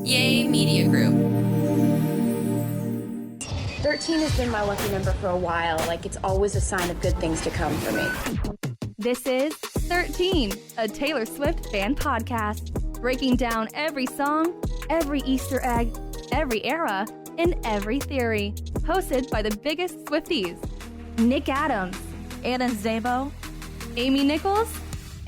Yay Media Group. 13 has been my lucky number for a while. Like, it's always a sign of good things to come for me. This is 13, a Taylor Swift fan podcast, breaking down every song, every Easter egg, every era, and every theory. Hosted by the biggest Swifties, Nick Adams, Anna Szabo, Amy Nichols,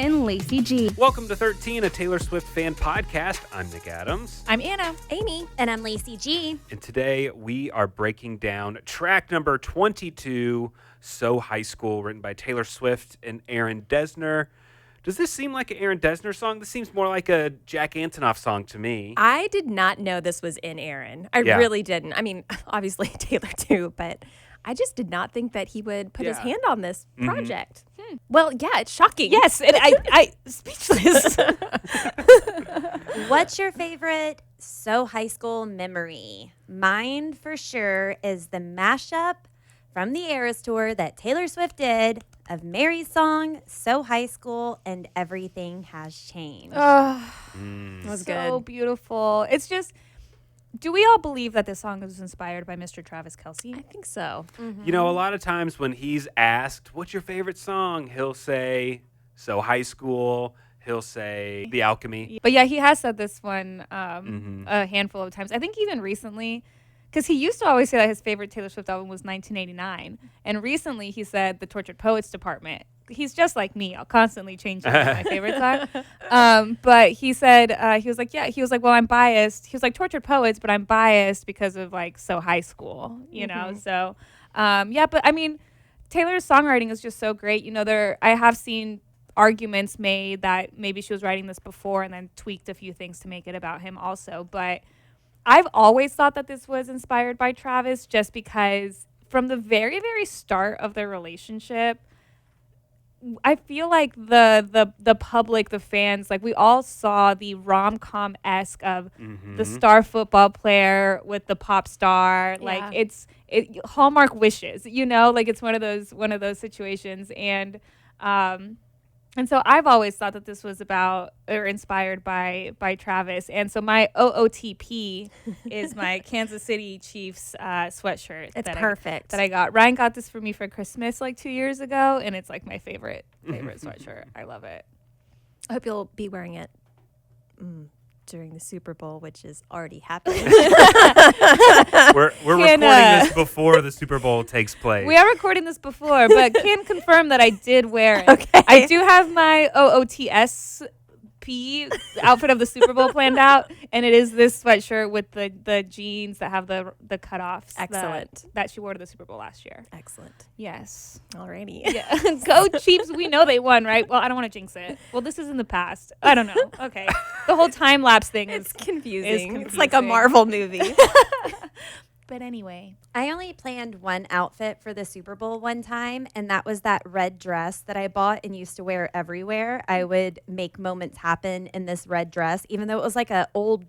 and Lacey G. Welcome to 13, a Taylor Swift fan podcast. I'm Nick Adams. I'm Anna. Amy. And I'm Lacey G. And today we are breaking down track number 22, So High School, written by Taylor Swift and Aaron Dessner. Does this seem like an Aaron Dessner song? This seems more like a Jack Antonoff song to me. I did not know this was in Aaron. I really didn't. I mean, obviously Taylor too, but I just did not think that he would put his hand on this project. Well, yeah, it's shocking. Yes, and I speechless. What's your favorite So High School memory? Mine, for sure, is the mashup from the Eras Tour that Taylor Swift did of Mary's song, So High School, and Everything Has Changed. Oh, It was so good. beautiful. It's just, do we all believe that this song was inspired by Mr. Travis Kelce? I think so. You know, a lot of times when he's asked, what's your favorite song? He'll say, So High School. He'll say, The Alchemy. But yeah, he has said this one a handful of times. I think even recently, because he used to always say that his favorite Taylor Swift album was 1989. And recently he said The Tortured Poets Department. He's just like me. I'll constantly change my favorite song. But he said, he was like, well, I'm biased. He was like, Tortured Poets, but I'm biased because of like So High School, you know? So, but I mean, Taylor's songwriting is just so great. You know, I have seen arguments made that maybe she was writing this before and then tweaked a few things to make it about him also. But I've always thought that this was inspired by Travis just because from the very, very start of their relationship, I feel like the public, the fans, like we all saw the rom-com-esque of the star football player with the pop star. Yeah. Like it's Hallmark wishes, you know, like it's one of those situations. And so I've always thought that this was about or inspired by Travis. And so my OOTP is my Kansas City Chiefs sweatshirt. It's perfect. That I got. Ryan got this for me for Christmas like 2 years ago, and it's like my favorite sweatshirt. I love it. I hope you'll be wearing it during the Super Bowl, which is already happening. We're recording this before the Super Bowl takes place. We are recording this before, but can confirm that I did wear it. Okay. I do have my OOTSP outfit of the Super Bowl planned out, and it is this sweatshirt with the jeans that have the cutoffs. Excellent. That she wore to the Super Bowl last year. Excellent. Yes. Alrighty. Yeah. Go Chiefs. We know they won, right? Well, I don't want to jinx it. Well, this is in the past. I don't know. Okay. The whole time lapse thing is confusing. confusing. It's like a Marvel movie. But anyway. I only planned one outfit for the Super Bowl one time, and that was that red dress that I bought and used to wear everywhere. I would make moments happen in this red dress, even though it was like an old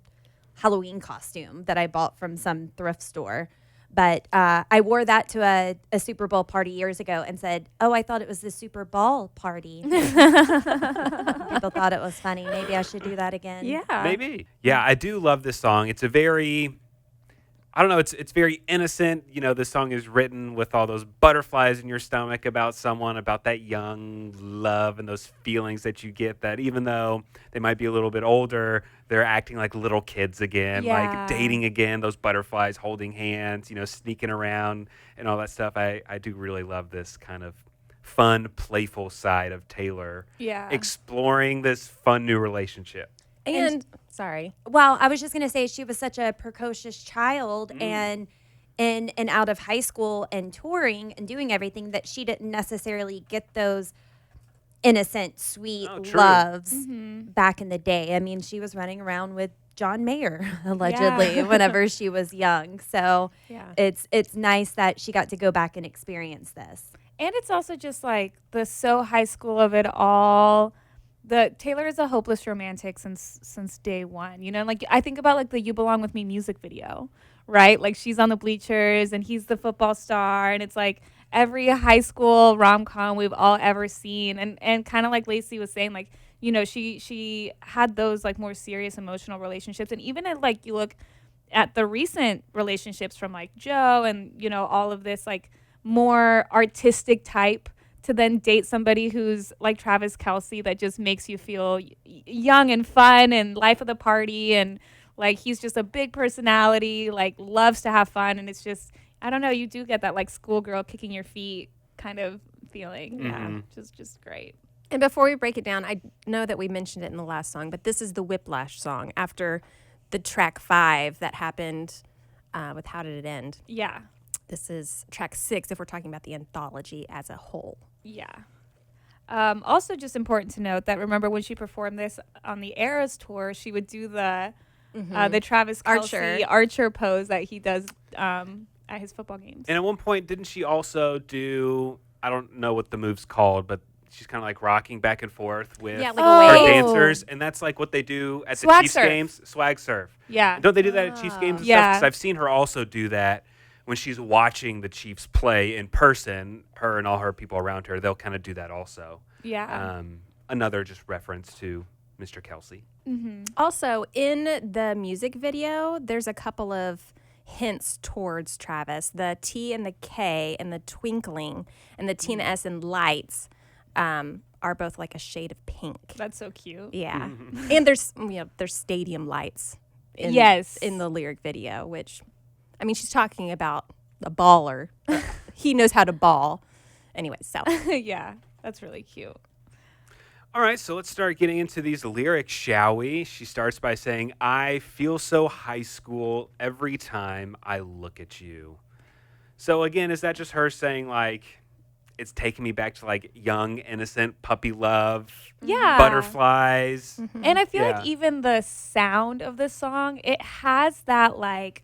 Halloween costume that I bought from some thrift store. But I wore that to a Super Bowl party years ago and said, oh, I thought it was the Super Bowl party. People thought it was funny. Maybe I should do that again. Yeah. Maybe. Yeah, I do love this song. It's a very... I don't know, it's very innocent. You know, this song is written with all those butterflies in your stomach about someone, about that young love and those feelings that you get that even though they might be a little bit older, they're acting like little kids again, like dating again, those butterflies holding hands, you know, sneaking around and all that stuff. I do really love this kind of fun, playful side of Taylor. Yeah. Exploring this fun new relationship. And sorry. Well, I was just going to say she was such a precocious child and in and out of high school and touring and doing everything that she didn't necessarily get those innocent, sweet loves back in the day. I mean, she was running around with John Mayer, allegedly, whenever she was young. So it's nice that she got to go back and experience this. And it's also just like the So High School of it all. Taylor is a hopeless romantic since day one, you know, like I think about like the You Belong With Me music video, right? Like she's on the bleachers and he's the football star, and it's like every high school rom-com we've all ever seen. And kind of like Lacey was saying, like you know, she had those like more serious emotional relationships. And even at like, you look at the recent relationships from like Joe and, you know, all of this like more artistic type, to then date somebody who's like Travis Kelce that just makes you feel young and fun and life of the party. And like, he's just a big personality, like loves to have fun. And it's just, I don't know, you do get that like schoolgirl kicking your feet kind of feeling. Yeah, just great. And before we break it down, I know that we mentioned it in the last song, but this is the Whiplash song after the track 5 that happened with How Did It End? Yeah. This is track 6 if we're talking about the anthology as a whole. Yeah. Also, just important to note that remember when she performed this on the Eras tour, she would do the Travis Kelce Archer pose that he does at his football games. And at one point, didn't she also do, I don't know what the move's called, but she's kind of like rocking back and forth with like her a wave. dancers. And that's like what they do at Swag the Chiefs surf. games. Swag surf. Yeah. And don't they do that at Chiefs games and stuff? Yeah. Because I've seen her also do that when she's watching the Chiefs play in person. Her and all her people around her, they'll kind of do that also. Yeah. Another just reference to Mr. Kelce. Also, in the music video, there's a couple of hints towards Travis. The T and the K and the twinkling and the T and the S and lights are both like a shade of pink. That's so cute. Yeah. And there's stadium lights in the lyric video, which, I mean, she's talking about a baller. He knows how to ball. Anyway, so. Yeah, that's really cute. All right, so let's start getting into these lyrics, shall we? She starts by saying, I feel so high school every time I look at you. So again, is that just her saying like, it's taking me back to like young, innocent puppy love, butterflies. And I feel like even the sound of this song, it has that like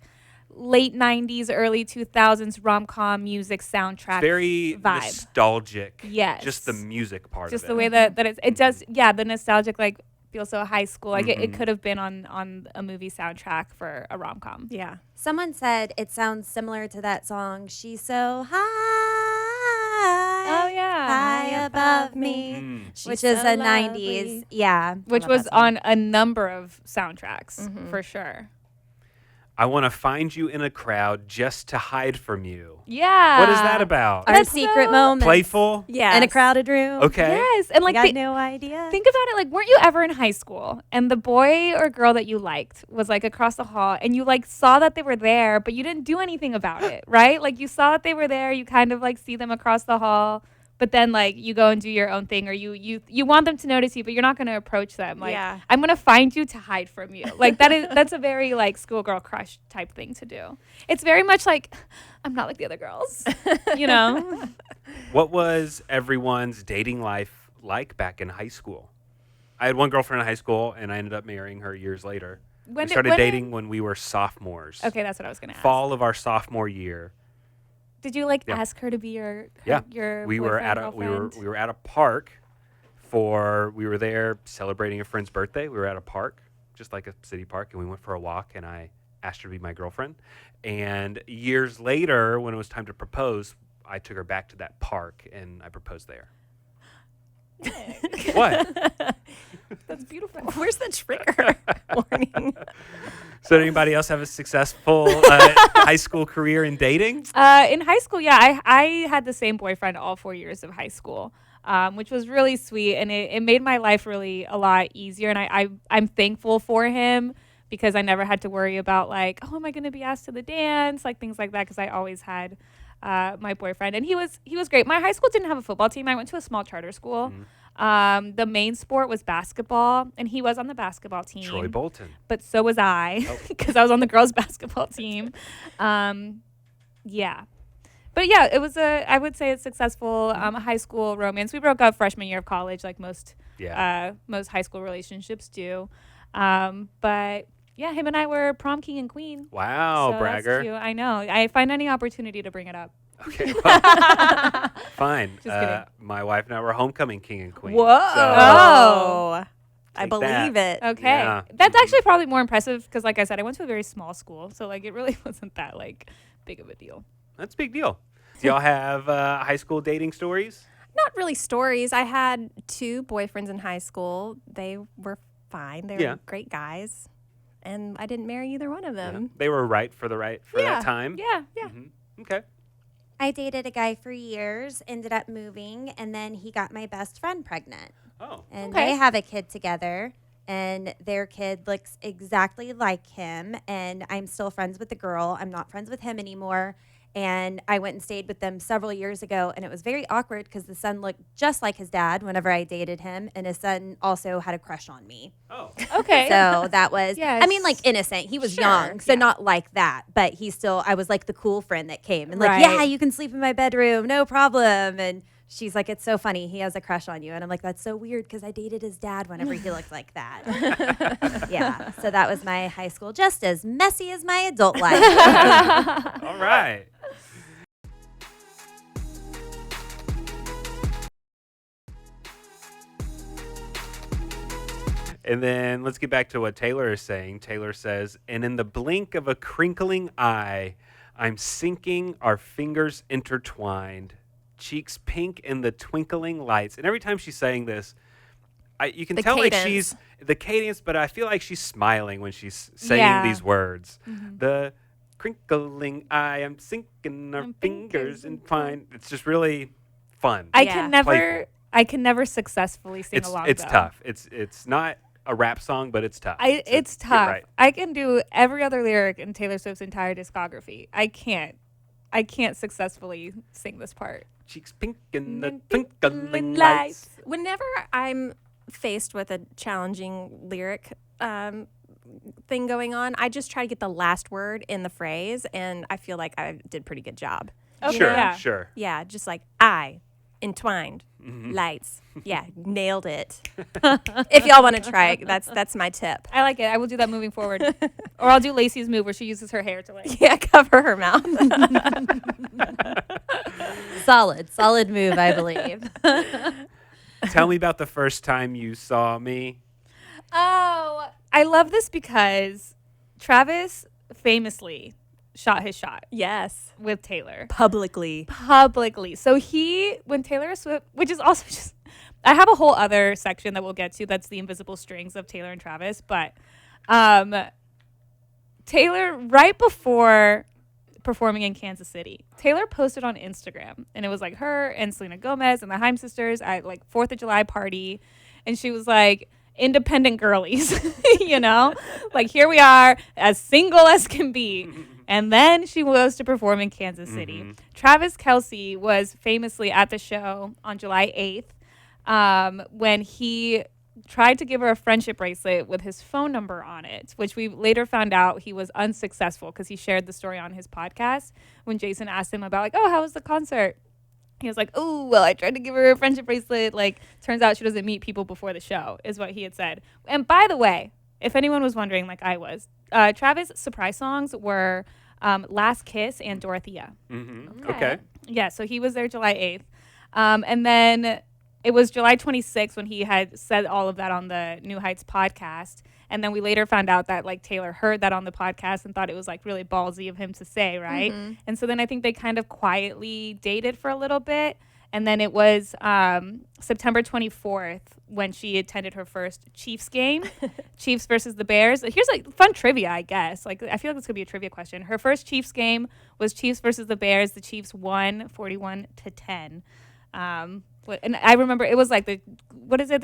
late 90s, early 2000s rom-com music soundtrack Very vibe. Nostalgic. Yes. Just the music part Just of it. the way that it does, the nostalgic, like, feels so high school. Like, it could have been on a movie soundtrack for a rom-com. Yeah. Someone said it sounds similar to that song, She's So High. Oh, yeah. High above me. Which is so a lovely. 90s. Yeah. Which love was that song. on a number of soundtracks, for sure. I want to find you in a crowd just to hide from you. Yeah. What is that about? Our That's secret so- moments. Playful? Yeah. In a crowded room. Okay. Yes. And, I like, got no idea. think about it, like, weren't you ever in high school and the boy or girl that you liked was like across the hall and you like saw that they were there, but you didn't do anything about it, right? Like, you saw that they were there, you kind of like see them across the hall, but then like you go and do your own thing, or you want them to notice you, but you're not going to approach them. Like, I'm going to find you to hide from you. Like, that's a very like schoolgirl crush type thing to do. It's very much like, I'm not like the other girls, you know? What was everyone's dating life like back in high school? I had one girlfriend in high school, and I ended up marrying her years later. We started dating when we were sophomores. Okay, that's what I was going to ask. Fall of our sophomore year. Did you like ask her to be your We were at a park we were there celebrating a friend's birthday. We were at a park, just like a city park, and we went for a walk, and I asked her to be my girlfriend. And years later, when it was time to propose, I took her back to that park and I proposed there. What? That's beautiful. Where's the trigger warning? So did anybody else have a successful high school career in dating? In high school, I had the same boyfriend all 4 years of high school, which was really sweet, and it made my life really a lot easier. And I'm thankful for him because I never had to worry about like, oh, am I going to be asked to the dance, like things like that, because I always had my boyfriend, and he was great. My high school didn't have a football team. I went to a small charter school. The main sport was basketball, and he was on the basketball team. Troy Bolton. But so was I, because I was on the girls' basketball team. Yeah. But yeah, it was I would say a successful high school romance. We broke up freshman year of college, like most high school relationships do. But yeah, him and I were prom king and queen. Wow, So bragger. that's cute. I know. I find any opportunity to bring it up. Okay, well, fine. Just kidding. My wife and I were homecoming king and queen. Whoa. So, Oh, I Take believe that. it. Okay. Yeah. That's actually probably more impressive because, like I said, I went to a very small school. So, like, it really wasn't that, like, big of a deal. that's a big deal. Do y'all have high school dating stories? Not really stories. I had 2 boyfriends in high school. They were fine. They were great guys. And I didn't marry either one of them. Yeah. They were right for that time. Yeah. Okay. I dated a guy for years, ended up moving, and then he got my best friend pregnant. Oh. And Okay. they have a kid together, and their kid looks exactly like him. And I'm still friends with the girl. I'm not friends with him anymore. And I went and stayed with them several years ago, and it was very awkward because the son looked just like his dad whenever I dated him, and his son also had a crush on me. Oh. Okay. So that was, Yeah, I mean, like innocent. He was Sure, young, so yeah. not like that. But I was like the cool friend that came and Right. yeah, you can sleep in my bedroom, no problem. And she's like, it's so funny. He has a crush on you. And I'm like, that's so weird because I dated his dad whenever he looked like that. Yeah. So that was my high school, just as messy as my adult life. All right. And then let's get back to what Taylor is saying. Taylor says, and in the blink of a crinkling eye, I'm sinking, our fingers intertwined, cheeks pink in the twinkling lights. And every time she's saying this, you can The tell cadence. like she's the cadence, but I feel like she's smiling when she's saying these words. The crinkling eye, I'm sinking, our fingers entwined. It's just really fun. I Yeah. can never Playful. I can never successfully sing along. It's though. tough. It's not a rap song, but it's tough. It's Get tough. right. I can do every other lyric in Taylor Swift's entire discography. I can't successfully sing this part. Cheeks pink in the twinkling lights. Whenever I'm faced with a challenging lyric thing going on, I just try to get the last word in the phrase, and I feel like I did a pretty good job. Okay, Sure, yeah. sure. Yeah, just like entwined, lights. Yeah, nailed it. If y'all want to try it, that's my tip. I like it. I will do that moving forward. Or I'll do Lacey's move where she uses her hair to like. Yeah, cover her mouth. Solid move, I believe. Tell me about the first time you saw me. Oh, I love this because Travis famously shot his shot Yes, with Taylor publicly. publicly. So when Taylor Swift, which is also just, I have a whole other section that we'll get to. That's the invisible strings of Taylor and Travis. But Taylor, right before performing in Kansas City, Taylor posted on Instagram, and it was like her and Selena Gomez and the Haim sisters at like 4th of July party, and she was like, independent girlies, like here we are as single as can be. And then she was to perform in Kansas City. Travis Kelce was famously at the show on July 8th when he tried to give her a friendship bracelet with his phone number on it, which we later found out he was unsuccessful because he shared the story on his podcast when Jason asked him about like, oh, how was the concert? He was like, oh, well, I tried to give her a friendship bracelet. Like, turns out she doesn't meet people before the show, is what he had said. And by the way, if anyone was wondering, like I was, Travis' surprise songs were Last Kiss and Dorothea. Okay. Yeah, so he was there July 8th. And then it was July 26th when he had said all of that on the New Heights podcast. And then we later found out that like Taylor heard that on the podcast and thought it was like really ballsy of him to say, right? And so then I think they kind of quietly dated for a little bit. And then it was September 24th when she attended her first Chiefs game, Chiefs versus the Bears. Here's like fun trivia, I guess. Like I feel like this could be a trivia question. Her first Chiefs game was Chiefs versus the Bears. The Chiefs won 41-10. And I remember it was like the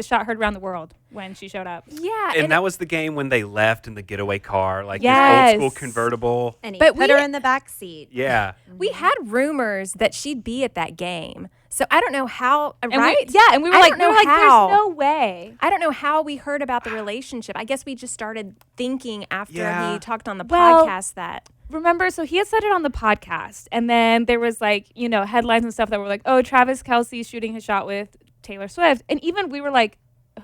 shot heard around the world when she showed up. Yeah, And that was the game when they left in the getaway car, like Yes. his old school convertible. And he But put we- her in the back seat. Yeah. we had rumors that she'd be at that game. So I don't know how, And right? and we were I like, don't know there's how. no way. I don't know how we heard about the relationship. I guess we just started thinking after Yeah. he talked on the Well, podcast that. Remember, so he had said it on the podcast, and then there was like, headlines and stuff that were like, oh, Travis Kelce shooting his shot with Taylor Swift. And even we were like,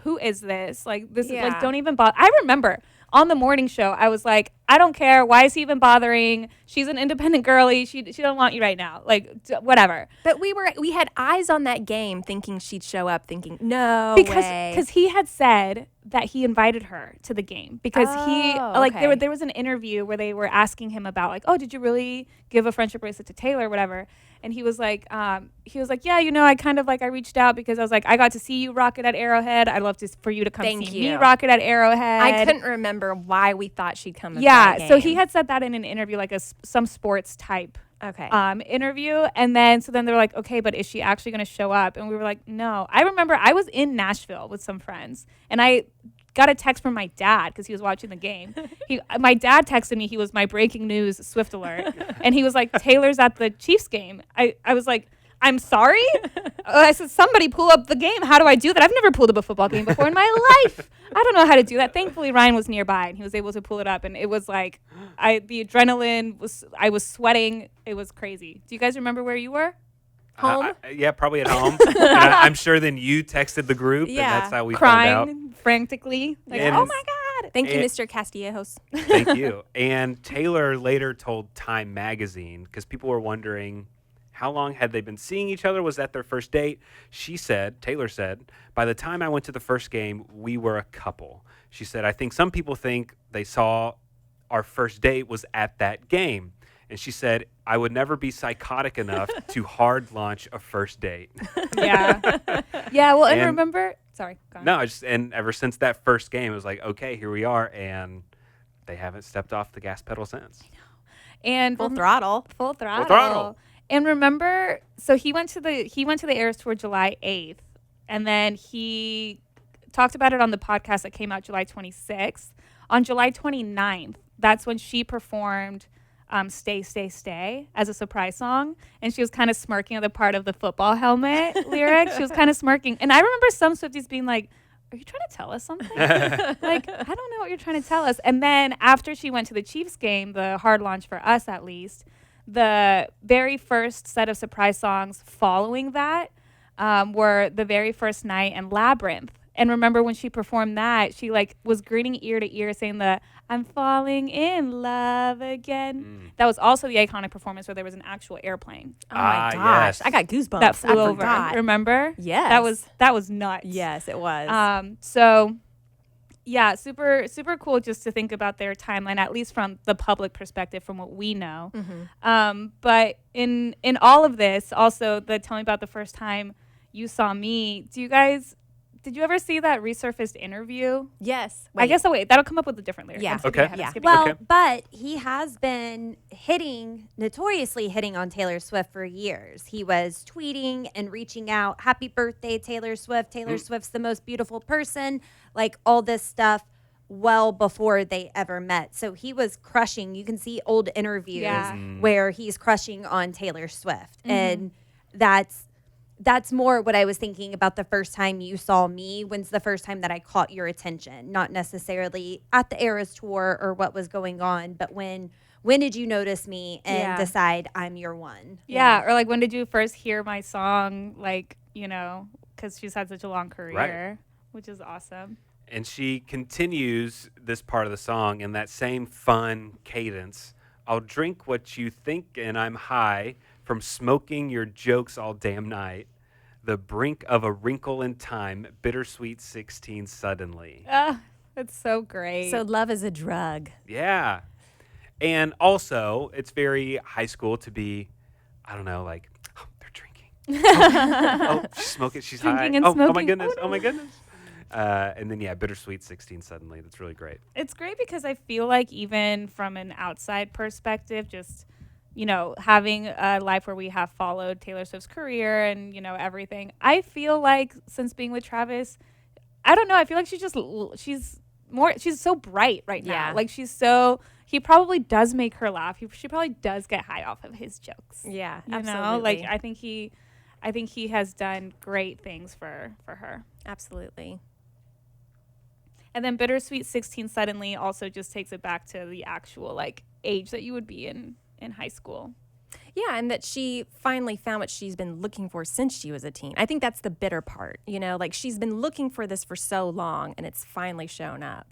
who is this? Like, this is like, Yeah. don't even bother. I remember on the morning show, I was like, I don't care. Why is he even bothering? She's an independent girly. She don't want you right now. Like, whatever. But we had eyes on that game, thinking she'd show up. Thinking no way. Because he had said that he invited her to the game because okay. there was an interview where they were asking him about like, oh, did you really give a friendship bracelet to Taylor or whatever? And he was like, yeah, you know, I kind of like, I reached out because I was like, I got to see you rock it at Arrowhead. I'd love for you to come Thank see you. me rock it at Arrowhead. I couldn't remember why we thought she'd come. Yeah, so he had said that in an interview, like some sports type okay. interview, and then they're like, okay, but is she actually going to show up? And we were like, no. I remember I was in Nashville with some friends, and I got a text from my dad because he was watching the game. My dad texted me. He was my breaking news Swift alert, and he was like, Taylor's at the Chiefs game. I was like, I'm sorry. I said, somebody pull up the game. How do I do that? I've never pulled up a football game before in my life. I don't know how to do that. Thankfully, Ryan was nearby and he was able to pull it up. And it was like, the adrenaline I was sweating. It was crazy. Do you guys remember where you were? Home? Yeah, probably at home. And I'm sure then you texted the group, and that's how we found out. Crying frantically. Like, And- oh my God. Thank you, Mr. Castillejos. Thank you. And Taylor later told Time Magazine, because people were wondering how long had they been seeing each other? Was that their first date? Taylor said, by the time I went to the first game, we were a couple. She said, I think some people think they saw our first date was at that game. And she said, I would never be psychotic enough to hard launch a first date. Yeah. Yeah. Well, and And- remember, sorry. Go on. No, and ever since that first game, it was like, okay, here we are. And they haven't stepped off the gas pedal since. And Full throttle. Full throttle. throttle. And remember, so he went to the Eras Tour July 8th, and then he talked about it on the podcast that came out July 26th. On July 29th, that's when she performed Stay, Stay, Stay as a surprise song. And she was kind of smirking at the part of the football helmet lyric. She was kind of smirking. And I remember some Swifties being like, are you trying to tell us something? Like, I don't know what you're trying to tell us. And then after she went to the Chiefs game, the hard launch for us at least, the very first set of surprise songs following that were The Very First Night and Labyrinth. And remember when she performed that, she like was grinning ear to ear saying the I'm falling in love again. That was also the iconic performance where there was an actual airplane Oh my gosh. yes. I got goosebumps. that flew I over. forgot. Remember? Yes. That was nuts. Yes, it was. So yeah, super, super cool just to think about their timeline, at least from the public perspective, from what we know. But in all of this, also tell me about the first time you saw me. Did you ever see that resurfaced interview? yes. I guess, that'll come up with a different lyric. Yeah. I'm skipping Okay. ahead, Yeah. I'm skipping Well, ahead. but he has been notoriously hitting on Taylor Swift for years. He was tweeting and reaching out, happy birthday, Taylor Swift. Taylor Swift's the most beautiful person, like all this stuff well before they ever met. So he was crushing. You can see old interviews Yeah. where he's crushing on Taylor Swift. And that's more what I was thinking about the first time you saw me. When's the first time that I caught your attention? Not necessarily at the Eras Tour or what was going on, but when did you notice me and Yeah. decide I'm your one? Yeah, or like when did you first hear my song? Like, because she's had such a long career, which is awesome. And she continues this part of the song in that same fun cadence. I'll drink what you think and I'm high from smoking your jokes all damn night. The brink of a wrinkle in time, bittersweet 16 suddenly. That's so great. So love is a drug. Yeah. And also, it's very high school to be, I don't know, like, oh, they're drinking. Oh, she's smoking, she's Drinking high. and Oh my smoking. goodness, Oh, oh my goodness. And then, bittersweet 16 suddenly. That's really great. it's great because I feel like even from an outside perspective, just having a life where we have followed Taylor Swift's career and everything, I feel like since being with Travis, I don't know, I feel like she's so bright right now. Yeah. Like he probably does make her laugh. She probably does get high off of his jokes. Yeah, You absolutely. know, like I think he has done great things for her. Absolutely. And then bittersweet 16 suddenly also just takes it back to the actual like age that you would be in high school. Yeah, and that she finally found what she's been looking for since she was a teen. I think that's the bitter part, like she's been looking for this for so long and it's finally shown up.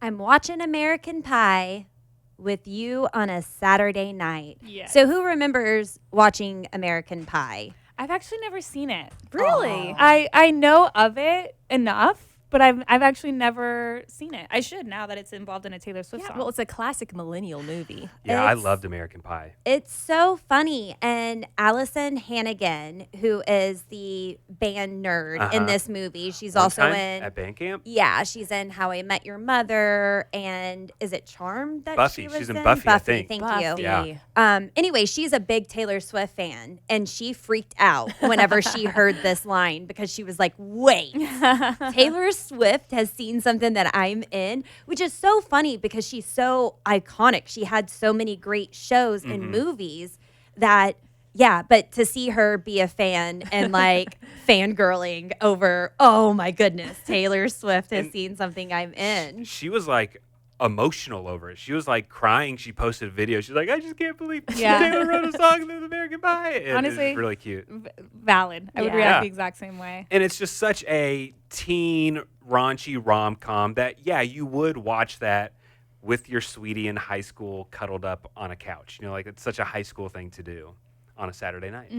I'm watching American Pie with you on a Saturday night. Yes. So who remembers watching American Pie? I've actually never seen it. Really? I know of it enough, but I've actually never seen it. I should now that it's involved in a Taylor Swift Yeah, song. well, it's a classic millennial movie. Yeah, I It's- loved American Pie. It's so funny. And Allison Hannigan, who is the band nerd in this movie, she's One also time in at band camp. Yeah, she's in How I Met Your Mother, and is it Charmed that Buffy. she was She's in in? Buffy, I think. Thank Buffy. you. Yeah. Anyway, she's a big Taylor Swift fan, and she freaked out whenever she heard this line because she was like, "Wait, Taylor Swift has seen something that I'm in," which is so funny because she's so iconic. She had so many great shows and movies that. Yeah, but to see her be a fan and like fangirling over, oh my goodness, Taylor Swift has seen something I'm in. She was like emotional over it. She was like crying. She posted a video. She's like, I just can't believe Yeah. Taylor wrote a song with American Pie. It Honestly, was really cute. Valid. I would Yeah. react Yeah. the exact same way. And it's just such a teen raunchy rom-com that, yeah, you would watch that with your sweetie in high school cuddled up on a couch. You know, like it's such a high school thing to do on a Saturday night.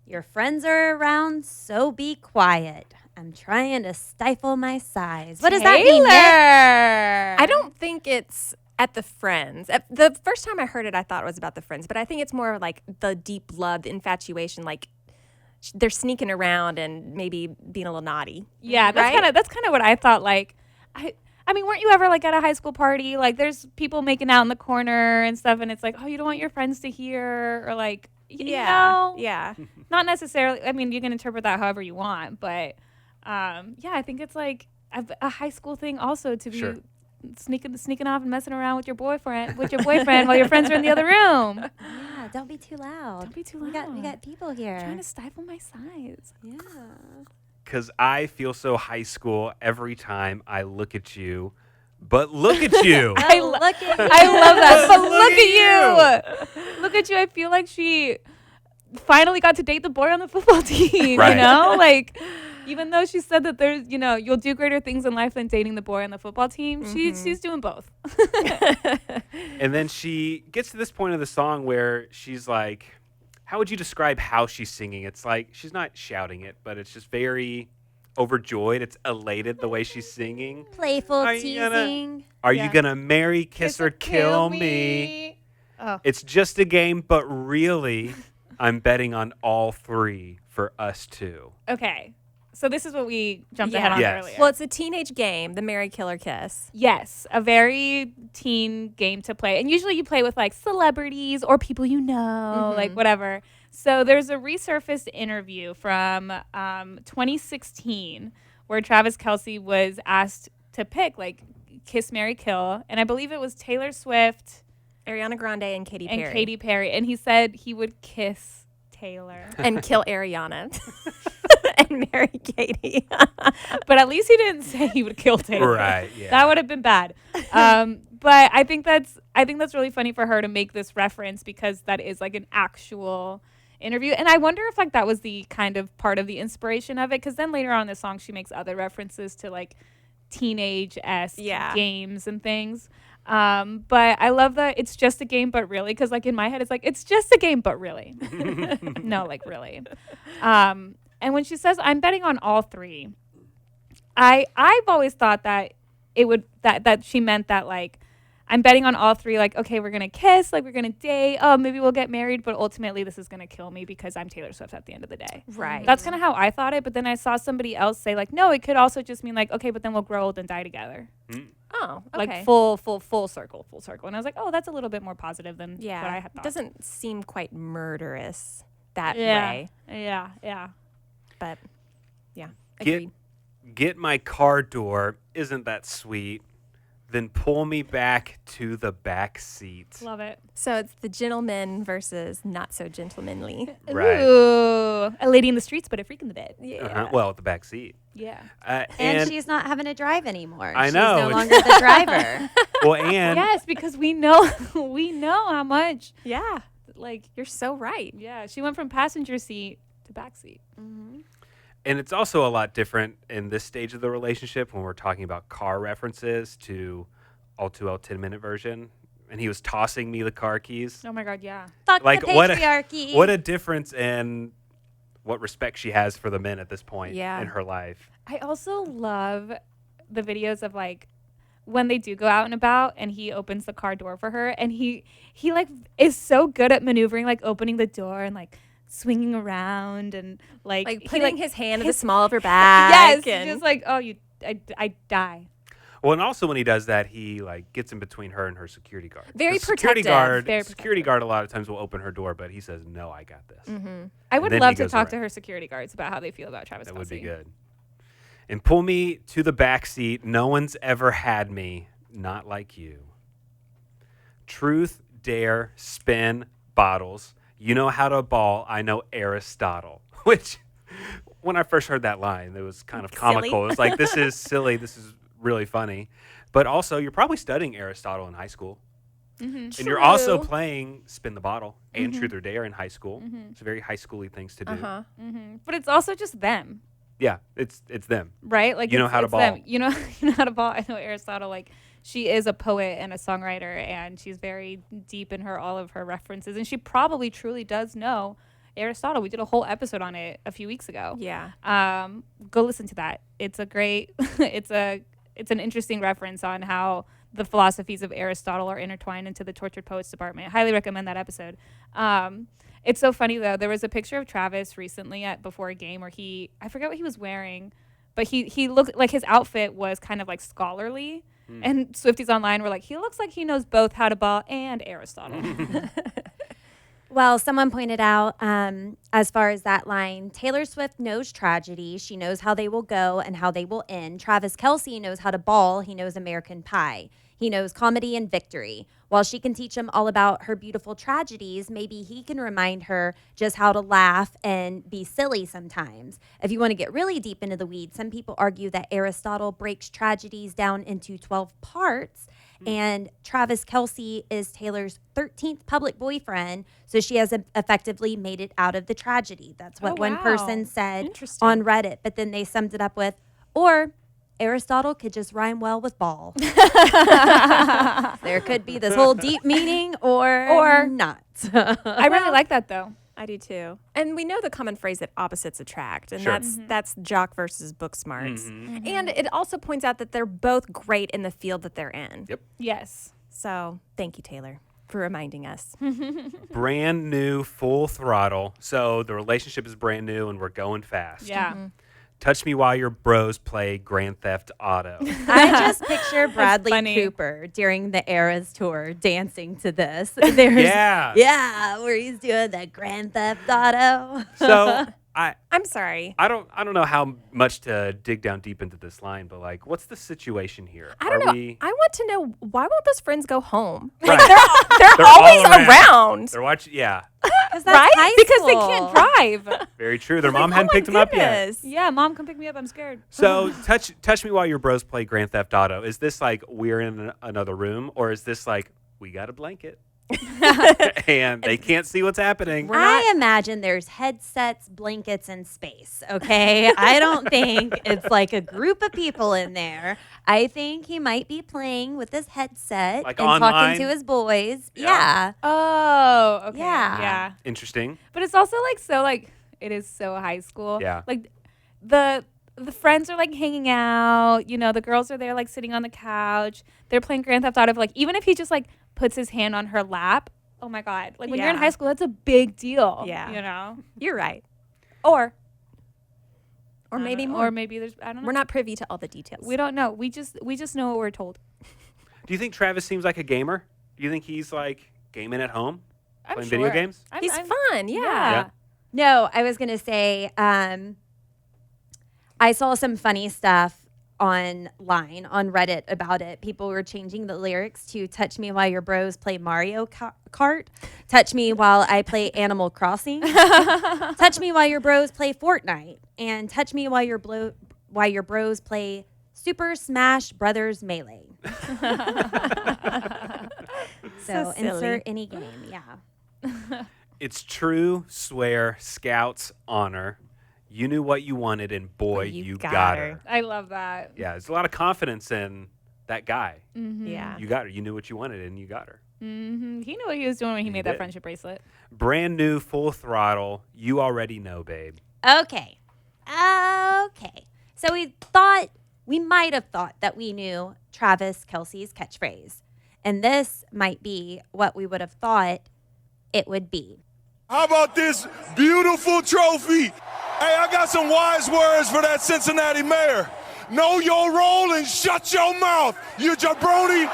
Your friends are around, so be quiet. I'm trying to stifle my sighs. What does that mean, Nick? I don't think it's at the Friends. The first time I heard it, I thought it was about the Friends, but I think it's more like the deep love, the infatuation, like they're sneaking around and maybe being a little naughty. Yeah, that's kind of what I thought. Like, I mean, weren't you ever like at a high school party? Like, there's people making out in the corner and stuff, and it's like, oh, you don't want your friends to hear, or like, you know, Yeah. not necessarily. I mean, you can interpret that however you want, but yeah, I think it's like a high school thing also to be Sure. sneaking off and messing around with your boyfriend while your friends are in the other room. Yeah, don't be too loud. Don't be too We loud. got people here. Trying to stifle my sighs. Yeah. Because I feel so high school every time I look at you. But look at you. I Look at you. I love that. But look at you. Look at you. I feel like she finally got to date the boy on the football team. Right. You know, like even though she said that there's, you know, you'll do greater things in life than dating the boy on the football team. She's doing both. And then she gets to this point of the song where she's like, how would you describe how she's singing? It's like she's not shouting it, but it's just very overjoyed. It's elated the way she's singing. Playful Are you gonna- teasing. Are Yeah. you going to marry, kiss, or kill me? Oh. It's just a game, but really, I'm betting on all three for us two. Okay. So this is what we jumped ahead on Yes. earlier. Well, it's a teenage game, the Marry, Kill, or Kiss. Yes, a very teen game to play. And usually you play with like celebrities or people you know, like whatever. So there's a resurfaced interview from 2016 where Travis Kelce was asked to pick like Kiss, Marry, Kill. And I believe it was Taylor Swift Ariana Grande and Katy and Perry. Katy Perry. And he said he would kiss Taylor. And kill Ariana. And marry Katy. But at least he didn't say he would kill Taylor. Right, yeah. That would have been bad. But I think that's really funny for her to make this reference because that is like an actual interview. And I wonder if like that was the kind of part of the inspiration of it, because then later on in the song she makes other references to like teenage-esque games and things. But I love that it's just a game, but really, because like in my head it's like it's just a game, but really, no, like really. And when she says I'm betting on all three, I've always thought that it would that she meant that like I'm betting on all three. Like, okay, we're gonna kiss, like we're gonna date. Oh, maybe we'll get married, but ultimately this is gonna kill me because I'm Taylor Swift at the end of the day. Right. That's kind of how I thought it. But then I saw somebody else say like, no, it could also just mean like, okay, but then we'll grow old and die together. Oh, okay. Like full circle. And I was like, oh, that's a little bit more positive than what I had It thought. doesn't seem quite murderous that yeah. way. Yeah. But yeah, Get, agreed. get my car door. Isn't that sweet? Then pull me back to the back seat. Love it. So it's the gentleman versus not so gentlemanly. Right. Ooh, a lady in the streets, but a freak in the bed. Uh-huh. Well, the back seat. Yeah. And she's not having to drive anymore. I She's know. no longer the driver. well, and Yes, because we know how much. Yeah, Like, you're so right. yeah, she went from passenger seat to back seat. And it's also a lot different in this stage of the relationship when we're talking about car references to all too well 10-minute version. And he was tossing me the car keys. Oh my God, yeah. Fuck Like, the what patriarchy. What a difference in what respect she has for the men at this point Yeah. in her life. I also love the videos of like when they do go out and about and he opens the car door for her and he like is so good at maneuvering, like opening the door and like swinging around and like he, putting like, his hand in the small of her back. yes, and just like I die. Well, and also when he does that, he like gets in between her and her security guard. Very The security protective. guard, security guard a lot of times will open her door, but he says, "No, I got this." I would then love he to goes talk to around. her security guards about how they feel about Travis That Kelce. would be good. And pull me to the back seat. No one's ever had me, not like you. Truth, dare, spin, bottles. You know how to ball. I know Aristotle. Which, when I first heard that line, it was kind of comical. It was like, this is silly. This is really funny. But also, you're probably studying Aristotle in high school. And you're also playing Spin the Bottle and Truth or Dare in high school. It's very high schooly things to do. But it's also just them, Yeah, it's them. right? Like You know it's- how to it's them. ball. You know how to ball. I know Aristotle. Like she is a poet and a songwriter, and she's very deep in all of her references, and she probably truly does know Aristotle. We did a whole episode on it a few weeks ago. Yeah. Go listen to that. It's a great. it's an interesting reference on how the philosophies of Aristotle are intertwined into the Tortured Poets department. I highly recommend that episode. It's so funny though. There was a picture of Travis recently before a game where I forget what he was wearing, but he looked like his outfit was kind of like scholarly. And Swifties online were like, he looks like he knows both how to ball and Aristotle. Well, someone pointed out, as far as that line, Taylor Swift knows tragedy. She knows how they will go and how they will end. Travis Kelce knows how to ball. He knows American Pie. He knows comedy and victory. While she can teach him all about her beautiful tragedies, maybe he can remind her just how to laugh and be silly sometimes. If you want to get really deep into the weeds, some people argue that Aristotle breaks tragedies down into 12 parts. And Travis Kelce is Taylor's 13th public boyfriend, so she has effectively made it out of the tragedy. That's what one wow. person said Interesting. on Reddit. But then they summed it up with, or Aristotle could just rhyme well with ball. There could be this whole deep meaning or not. I really like that though. I do too. And we know the common phrase that opposites attract, and Sure. that's jock versus book smarts. And it also points out that they're both great in the field that they're in. Yep. Yes. So thank you, Taylor, for reminding us. Brand new, full throttle. So the relationship is brand new and we're going fast. Yeah. Touch me while your bros play Grand Theft Auto. I just picture Bradley funny. Cooper during the Eras tour dancing to this. There's, Yeah. Yeah, where he's doing the Grand Theft Auto. So I'm sorry. I don't know how much to dig down deep into this line, but like, what's the situation here? I don't know. I want to know, why won't those friends go home? Right. They're They're all always around. around. They're watching. Yeah, That's Right? high Because they school. can't drive. very true. Their Like, mom oh hadn't my picked them up yet. goodness. Yeah, Mom, come pick me up. I'm scared. So touch me while your bros play Grand Theft Auto. Is this like we're in another room, or is this like we got a blanket and they can't see what's happening? I imagine there's headsets, blankets, and space, okay? I don't think it's like a group of people in there. I think he might be playing with his headset Like and online? talking to his boys. Yeah. Yeah. Oh, okay. Yeah. Yeah. Interesting. But it's also like so like it is so high school. Yeah. Like the friends are like hanging out, you know, the girls are there like sitting on the couch. They're playing Grand Theft Auto. Like even if he just like puts his hand on her lap, oh my God. Like when you're in Yeah. high school, that's a big deal. Yeah. You know? You're right. Or Maybe don't- more. Or maybe there's I don't know. We're not privy to all the details. We don't know. We just know what we're told. Do you think Travis seems like a gamer? Do you think he's like gaming at home, I'm playing sure. video games? He's fun. Yeah. Yeah. No, I was going to say, I saw some funny stuff online on Reddit about it. People were changing the lyrics to "Touch me while your bros play Mario Kart," "Touch me while I play Animal Crossing," "Touch me while your bros play Fortnite," and "Touch me while your bros play Super Smash Brothers Melee." So silly. insert any game, yeah. It's true, swear, scouts, honor. You knew what you wanted, and boy, you got her. I love that. Yeah, there's a lot of confidence in that guy. Yeah. You got her. You knew what you wanted, and you got her. Mm-hmm. He knew what he was doing when he made that friendship bracelet. Brand new, full throttle. You already know, babe. Okay. So we might have thought that we knew Travis Kelce's catchphrase. And this might be what we would have thought it would be. How about this beautiful trophy? Hey, I got some wise words for that Cincinnati mayor. Know your role and shut your mouth, you jabroni.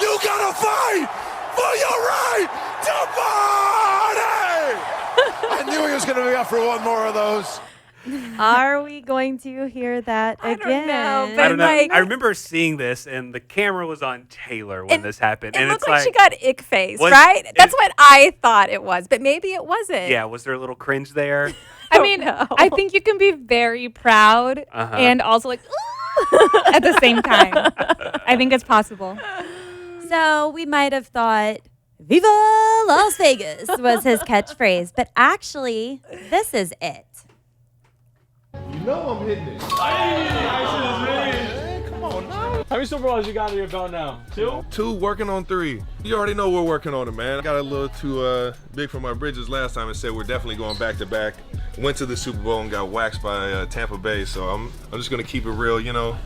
You gotta fight for your right to party! I knew he was gonna be up for one more of those. Are we going to hear that again? know, I don't know. like- I remember seeing this, and the camera was on Taylor when this happened. It And looked it's like she got ick face, Was- right? it- That's what I thought it was, but maybe it wasn't. yeah, was there a little cringe there? I mean, know. I think you can be very proud Uh-huh. and also like at the same time. I think it's possible. So we might have thought, Viva Las Vegas was his catchphrase. But actually, this is it. You know I'm hitting it. Hey, come on now. How many Super Bowls you got in your belt now? 2? 2, working on 3. You already know we're working on it, man. I got a little too big for my bridges last time and said we're definitely going back to back. Went to the Super Bowl and got waxed by Tampa Bay, so I'm just gonna keep it real,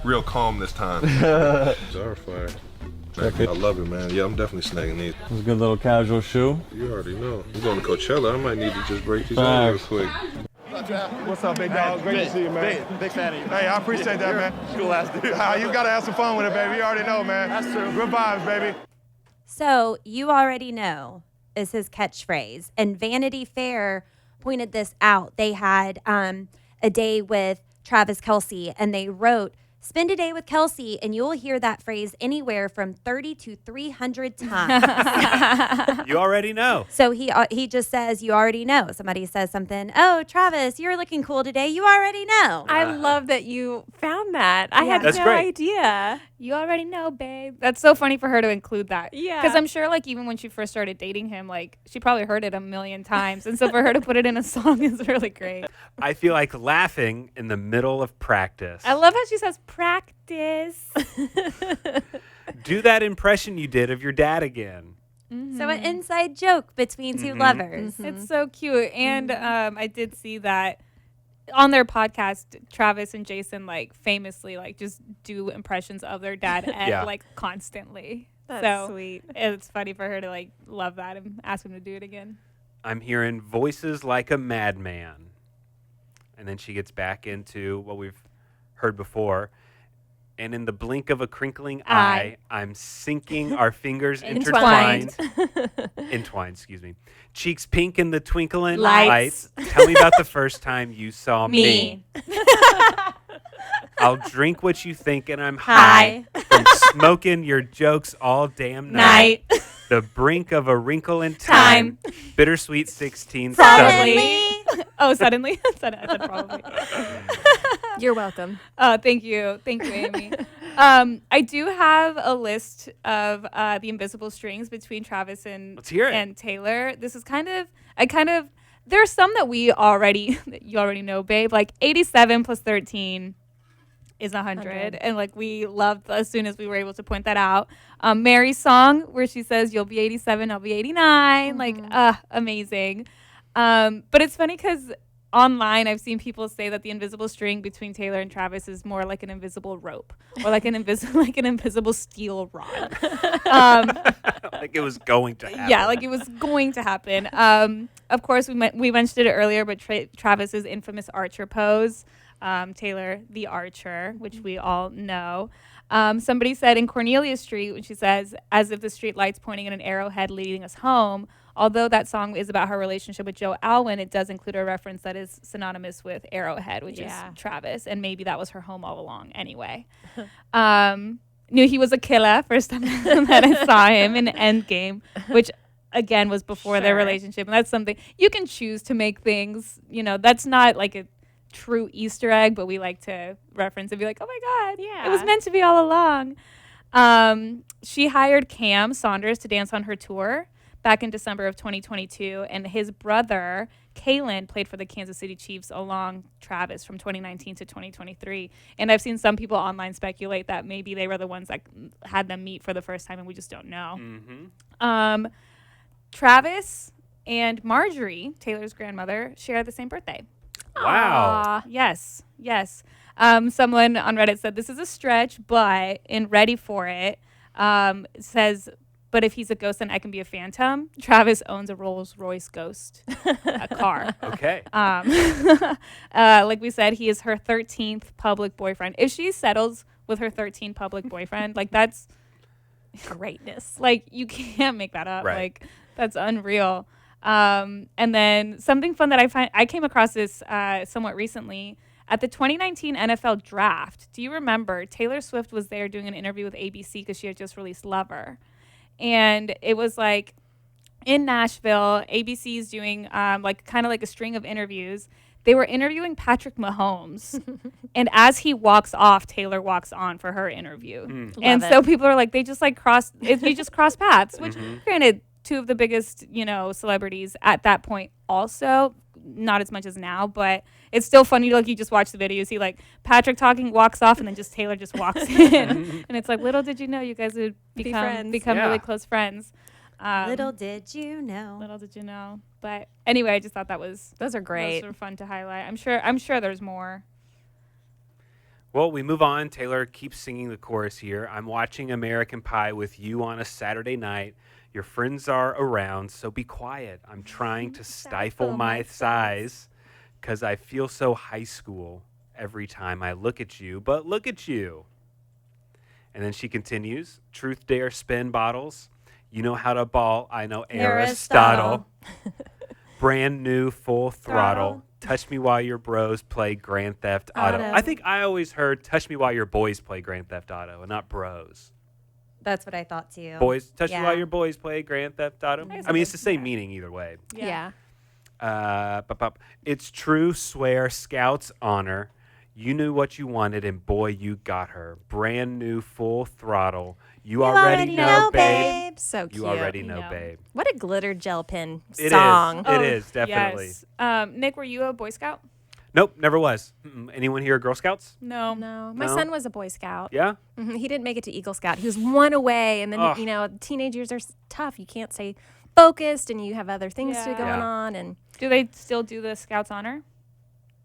real calm this time. These are fire. I love it, man. Yeah, I'm definitely snagging these. It's a good little casual shoe. You already know. We're going to Coachella. I might need to just break these out real quick. What's up, big dog? Great to see you, man. Big fan of you. Hey, I appreciate that, man. Cool ass dude. You gotta have some fun with it, baby. You already know, man. That's true. Good vibes, baby. So you already know is his catchphrase. And Vanity Fair pointed this out. They had a day with Travis Kelce, and they wrote, "Spend a day with Kelce, and you'll hear that phrase anywhere from 30 to 300 times." You already know. So he just says, "You already know." Somebody says something, "Oh, Travis, you're looking cool today. You already know." I love that you found that. I had That's no great. idea. You already know, babe. That's so funny for her to include that. Yeah. Because I'm sure, like, even when she first started dating him, like, she probably heard it a million times. And so for her to put it in a song is really great. I feel like laughing in the middle of practice. I love how she says practice. Do that impression you did of your dad again. So an inside joke between 2 lovers. It's so cute. And I did see that on their podcast, Travis and Jason, like, famously, like, just do impressions of their dad like, constantly. That's so sweet. It's funny for her to, like, love that and ask him to do it again. I'm hearing voices like a madman. And then she gets back into what we've heard before. And in the blink of a crinkling eye, I'm sinking our fingers Entwined. Entwined, excuse me. Cheeks pink in the twinkling Lights. lights. Tell me about the first time you saw Me. me. I'll drink what you think and I'm high. From smoking your jokes all damn night. The brink of a wrinkle in time. Bittersweet 16 Suddenly. Oh, suddenly? I said probably. You're welcome. Thank you, Amy. I do have a list of the invisible strings between Travis and Let's hear it. and Taylor. This is there's some that you already know, babe. Like 87 plus 13 is 100, and like we loved as soon as we were able to point that out. Mary's song where she says, "You'll be 87, I'll be 89," like amazing. But it's funny because online I've seen people say that the invisible string between Taylor and Travis is more like an invisible rope or like an invisible steel rod. Like it was going to happen. Yeah, like it was going to happen. Of course, we mentioned it earlier, but Travis's infamous archer pose. Taylor, the archer, which we all know. Somebody said in Cornelia Street, when she says, "As if the street lights pointing at an arrowhead leading us home." Although that song is about her relationship with Joe Alwyn, it does include a reference that is synonymous with Arrowhead, which is Travis, and maybe that was her home all along. Anyway, knew he was a killer first time that I saw him in Endgame, which again was before their relationship, and that's something you can choose to make things. That's not like a true Easter egg, but we like to reference and be like, "Oh my God, it was meant to be all along." She hired Cam Saunders to dance on her tour back in December of 2022, and his brother Kalen played for the Kansas City Chiefs along Travis from 2019 to 2023. And I've seen some people online speculate that maybe they were the ones that had them meet for the first time, and we just don't know. Mm-hmm. Travis and Marjorie, Taylor's grandmother, share the same birthday. Wow. Yes. Someone on Reddit said this is a stretch, but in Ready for It, it says, but if he's a ghost, then I can be a phantom. Travis owns a Rolls Royce Ghost, a car. Okay. Like we said, he is her 13th public boyfriend. If she settles with her 13th public boyfriend, like that's Greatness. like you can't make that up. Right. Like that's unreal. And then something fun that I came across this somewhat recently at the 2019 NFL draft. Do you remember Taylor Swift was there doing an interview with ABC because she had just released Lover, and it was like in Nashville. ABC is doing like kind of like a string of interviews. They were interviewing Patrick Mahomes, and as he walks off, Taylor walks on for her interview. And Love so it. people are like, they just like we just cross paths, which granted, two of the biggest, celebrities at that point also, not as much as now, but it's still funny to like, you just watch the video, you see like Patrick talking, walks off, and then just Taylor just walks in. And it's like, little did you know you guys would become Yeah. really close friends. Little did you know. Little did you know. But anyway, I just thought Those are great. those were fun to highlight. I'm sure there's more. Well, we move on. Taylor keeps singing the chorus here. I'm watching American Pie with you on a Saturday night. Your friends are around, so be quiet. I'm trying to stifle my sighs because I feel so high school every time I look at you. But look at you. And then she continues, truth dare spin bottles. You know how to ball. I know Aristotle. Brand new full throttle. Touch me while your bros play Grand Theft Auto. I think I always heard touch me while your boys play Grand Theft Auto and not bros. That's what I thought too. Boys, touch me Yeah. while your boys play Grand Theft Auto. I mean, it's the same meaning either way. Yeah. It's true, swear, Scouts honor. You knew what you wanted, and boy, you got her. Brand new full throttle. You already know, babe. So cute. You already know, know. babe. What a glitter gel pen It is. song. It is, definitely. Yes. Nick, were you a Boy Scout? Nope, never was. Anyone here Girl Scouts? No. No, my No? son was a Boy Scout. Yeah? He didn't make it to Eagle Scout. He was one away, and then Ugh. teenage years are tough. You can't stay focused, and you have other things to Yeah. going Yeah. on. And Do they still do the Scouts honor?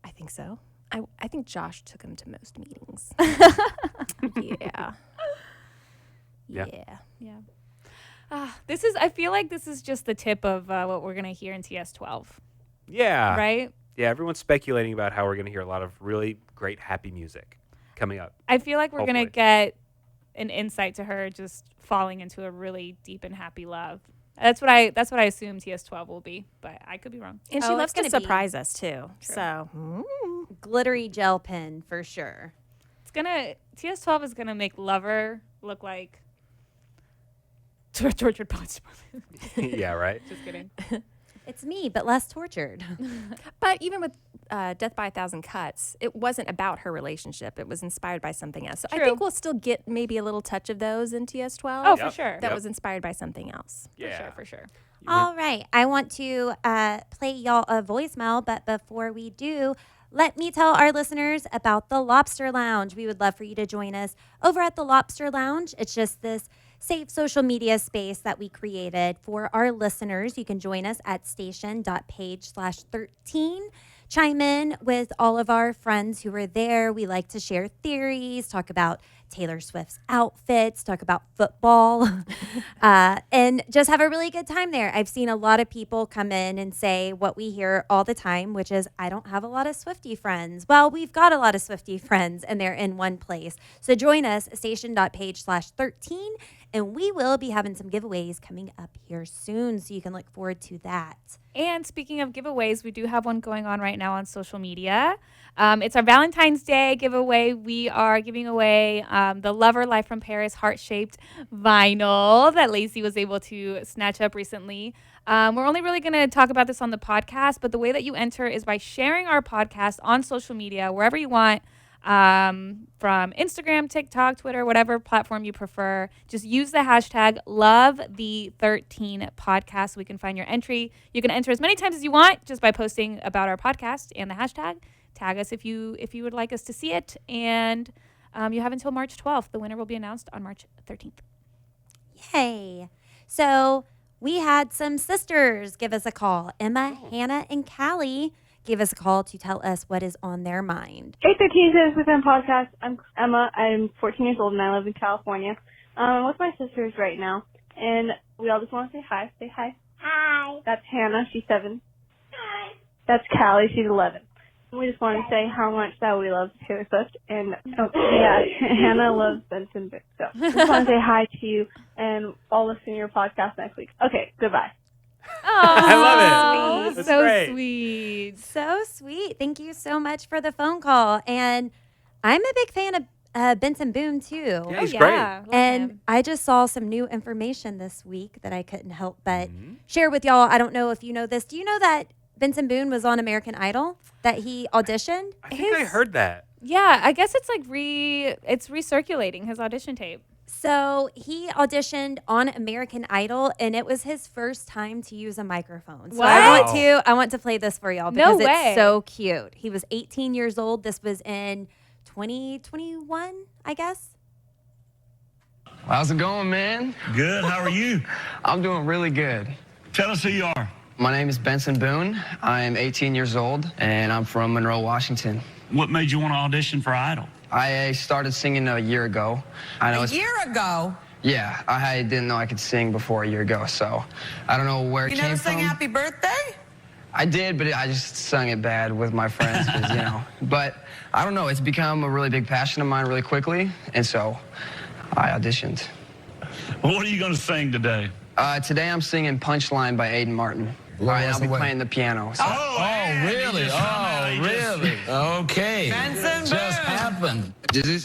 I think so. I think Josh took him to most meetings. Yeah. Yeah. Yeah. I feel like this is just the tip of what we're going to hear in TS12, Yeah. right? Yeah, everyone's speculating about how we're going to hear a lot of really great happy music coming up. I feel like we're going to Hopefully. get an insight to her just falling into a really deep and happy love. That's what I assume TS12 will be, but I could be wrong. And she Oh, loves it's to gonna be- surprise us too. True. So Glittery gel pen for sure. TS12 is gonna make Lover look like tortured poets. Yeah, right? Just kidding. It's me, but less tortured. But even with Death by a Thousand Cuts, it wasn't about her relationship. It was inspired by something else. So I True. think we'll still get maybe a little touch of those in TS12. Oh, for Yep. sure. That Yep. was inspired by something else. Yeah. For sure. All right. I want to play y'all a voicemail, but before we do, let me tell our listeners about the Lobster Lounge. We would love for you to join us over at the Lobster Lounge. It's just this safe social media space that we created for our listeners. You can join us at station.page/13. Chime in with all of our friends who are there. We like to share theories, talk about Taylor Swift's outfits, talk about football, and just have a really good time there. I've seen a lot of people come in and say what we hear all the time, which is, I don't have a lot of Swiftie friends. Well, we've got a lot of Swiftie friends, and they're in one place. So join us, station.page/13, and we will be having some giveaways coming up here soon, so you can look forward to that. And speaking of giveaways, we do have one going on right now on social media. It's our Valentine's Day giveaway. We are giving away the Lover Live from Paris heart-shaped vinyl that Lacey was able to snatch up recently. We're only really going to talk about this on the podcast, but the way that you enter is by sharing our podcast on social media, wherever you want. from Instagram, TikTok, Twitter, whatever platform you prefer. Just use the hashtag LoveThe13podcast. We can find your entry. You can enter as many times as you want just by posting about our podcast and the hashtag. Tag us if you would like us to see it. And you have until March 12th. The winner will be announced on March 13th. Yay. So we had some sisters give us a call. Emma, Hannah, and Callie gave us a call to tell us what is on their mind. Hey, 13 Sisters Within Podcast. I'm Emma. I'm 14 years old and I live in California. I'm with my sisters right now, and we all just want to say hi. Say hi. Hi. That's Hannah. She's 7. Hi. That's Callie. She's 11. We just want to say how much that we love Taylor Swift, and Hannah loves Benson Boone. So we just want to say hi to you, and I'll listen to your podcast next week. Okay, goodbye. I love it. That's so great. sweet. So sweet. Thank you so much for the phone call. And I'm a big fan of Benson Boone, too. Yeah, he's great. Love And him. I just saw some new information this week that I couldn't help but share with y'all. I don't know if you know this. Do you know that Benson Boone was on American Idol, that he auditioned? I think I heard that. Yeah, I guess it's like it's recirculating his audition tape. So he auditioned on American Idol, and it was his first time to use a microphone. So I want to play this for y'all No because way. it's so cute. He was 18 years old. This was in 2021, I guess. How's it going, man? Good. How are you? I'm doing really good. Tell us who you are. My name is Benson Boone. I'm 18 years old, and I'm from Monroe, Washington. What made you want to audition for Idol? I started singing a year ago. I know A year ago? Yeah, I didn't know I could sing before a year ago, so I don't know where it You came never from. sang Happy Birthday? I did, but I just sung it bad with my friends, 'cause, you know. But I don't know, it's become a really big passion of mine really quickly, and so I auditioned. Well, what are you going to sing today? Today I'm singing Punchline by Aiden Martin. I'll be playing the piano. So. Really? Okay. Benson Just happened.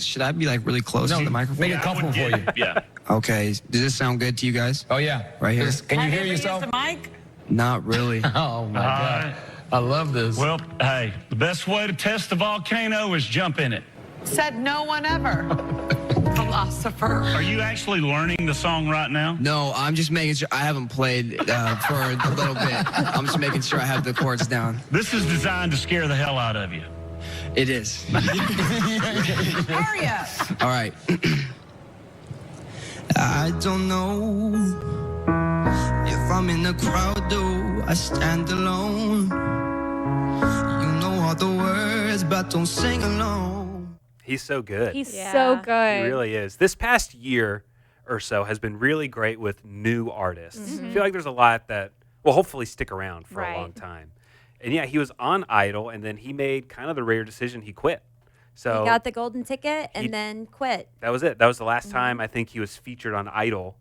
Should I be like really close to the microphone? Make a couple for you. Yeah. Okay. Does this sound good to you guys? Oh, yeah. Right here? Can you hear yourself? Have you ever used a mic? Not really. Oh, my God. I love this. Well, hey, the best way to test the volcano is jump in it. Said no one ever. Philosopher. Are you actually learning the song right now? No, I'm just making sure I haven't played for a little bit. I'm just making sure I have the chords down. This is designed to scare the hell out of you. It is. Hurry up. All right. I don't know if I'm in the crowd, though I stand alone. You know all the words, but don't sing alone. He's so good. He's so good. He really is. This past year or so has been really great with new artists. I feel like there's a lot that will hopefully stick around for a long time. And yeah, he was on Idol, and then he made kind of the rare decision. He quit. So He got the golden ticket and then quit. that was it. That was the last time I think he was featured on Idol.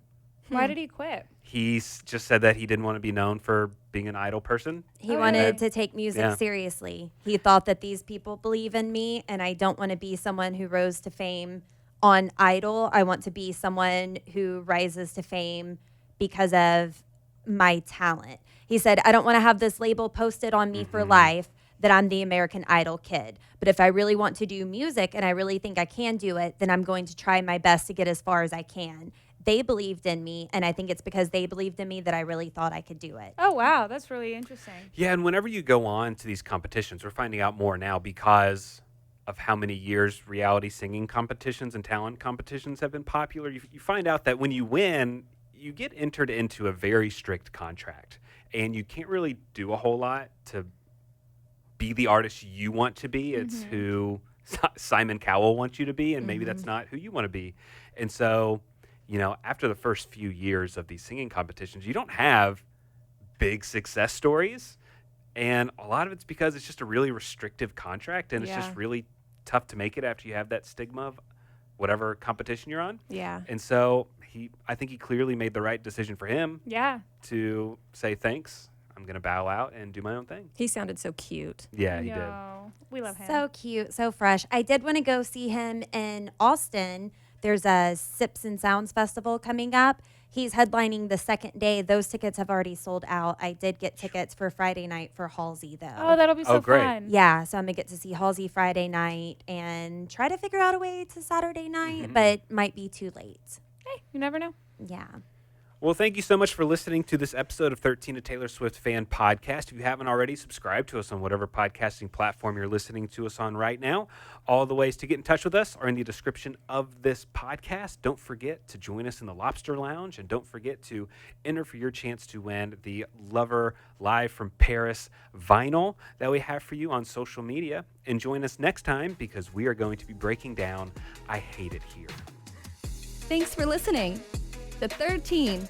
Why did he quit? He just said that he didn't want to be known for being an Idol person. He wanted to take music Yeah. seriously. He thought that these people believe in me, and I don't want to be someone who rose to fame on Idol. I want to be someone who rises to fame because of my talent. He said, I don't want to have this label posted on me for life that I'm the American Idol kid. But if I really want to do music and I really think I can do it, then I'm going to try my best to get as far as I can. They believed in me, and I think it's because they believed in me that I really thought I could do it. Oh, wow. That's really interesting. Yeah, and whenever you go on to these competitions, we're finding out more now because of how many years reality singing competitions and talent competitions have been popular. You find out that when you win, you get entered into a very strict contract, and you can't really do a whole lot to be the artist you want to be. It's who Simon Cowell wants you to be, and maybe that's not who you want to be. And so, you know, after the first few years of these singing competitions, you don't have big success stories. And a lot of it's because it's just a really restrictive contract, and it's just really tough to make it after you have that stigma of whatever competition you're on. Yeah. And so I think he clearly made the right decision for him Yeah. to say thanks. I'm going to bow out and do my own thing. He sounded so cute. Yeah, he did. No, we love him. So cute, so fresh. I did want to go see him in Austin. There's a Sips and Sounds festival coming up. He's headlining the second day. Those tickets have already sold out. I did get tickets for Friday night for Halsey, though. Oh, that'll be so great. fun. Yeah, so I'm going to get to see Halsey Friday night and try to figure out a way to Saturday night, but might be too late. Hey, you never know. Yeah. Well, thank you so much for listening to this episode of 13 a Taylor Swift Fan Podcast. If you haven't already, subscribe to us on whatever podcasting platform you're listening to us on right now. All the ways to get in touch with us are in the description of this podcast. Don't forget to join us in the Lobster Lounge, and don't forget to enter for your chance to win the Lover Live from Paris vinyl that we have for you on social media. And join us next time because we are going to be breaking down I Hate It Here. Thanks for listening. The 13,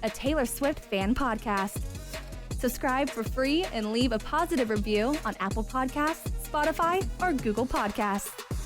a Taylor Swift fan podcast. Subscribe for free and leave a positive review on Apple Podcasts, Spotify, or Google Podcasts.